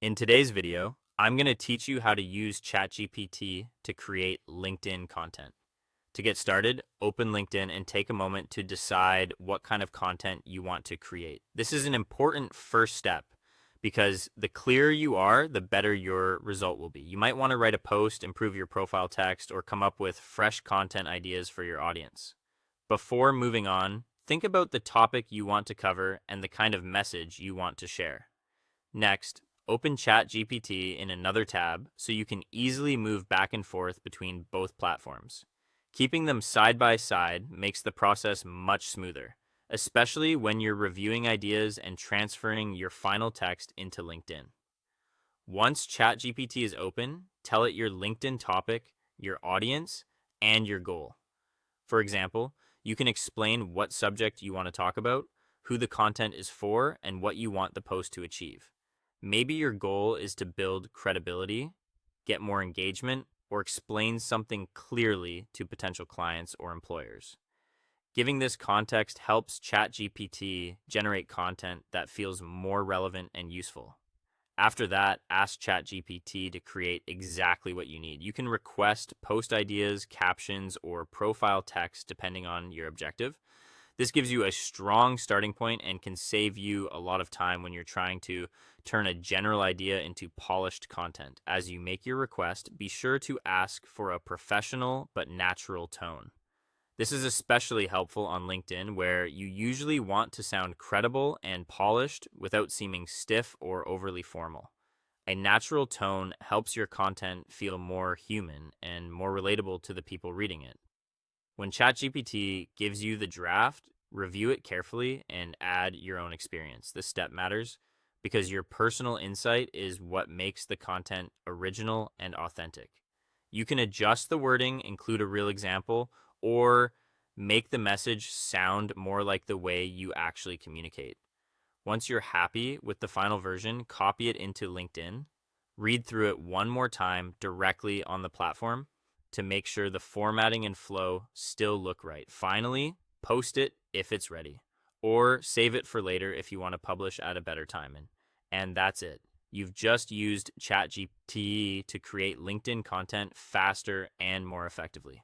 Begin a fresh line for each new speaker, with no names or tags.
In today's video, I'm going to teach you how to use ChatGPT to create LinkedIn content. To get started, open LinkedIn and take a moment to decide what kind of content you want to create. This is an important first step because the clearer you are, the better your result will be. You might want to write a post, improve your profile text, or come up with fresh content ideas for your audience. Before moving on, think about the topic you want to cover and the kind of message you want to share. Next, open ChatGPT in another tab so you can easily move back and forth between both platforms. Keeping them side by side makes the process much smoother, especially when you're reviewing ideas and transferring your final text into LinkedIn. Once ChatGPT is open, tell it your LinkedIn topic, your audience, and your goal. For example, you can explain what subject you want to talk about, who the content is for, and what you want the post to achieve. Maybe your goal is to build credibility, get more engagement, or explain something clearly to potential clients or employers. Giving this context helps ChatGPT generate content that feels more relevant and useful. After that, ask ChatGPT to create exactly what you need. You can request post ideas, captions, or profile text depending on your objective. This gives you a strong starting point and can save you a lot of time when you're trying to turn a general idea into polished content. As you make your request, be sure to ask for a professional but natural tone. This is especially helpful on LinkedIn, where you usually want to sound credible and polished without seeming stiff or overly formal. A natural tone helps your content feel more human and more relatable to the people reading it. When ChatGPT gives you the draft, review it carefully and add your own experience. This step matters because your personal insight is what makes the content original and authentic. You can adjust the wording, include a real example, or make the message sound more like the way you actually communicate. Once you're happy with the final version, copy it into LinkedIn, read through it one more time directly on the platform to make sure the formatting and flow still look right. Finally, post it if it's ready, or save it for later if you want to publish at a better time. And that's it. You've just used ChatGPT to create LinkedIn content faster and more effectively.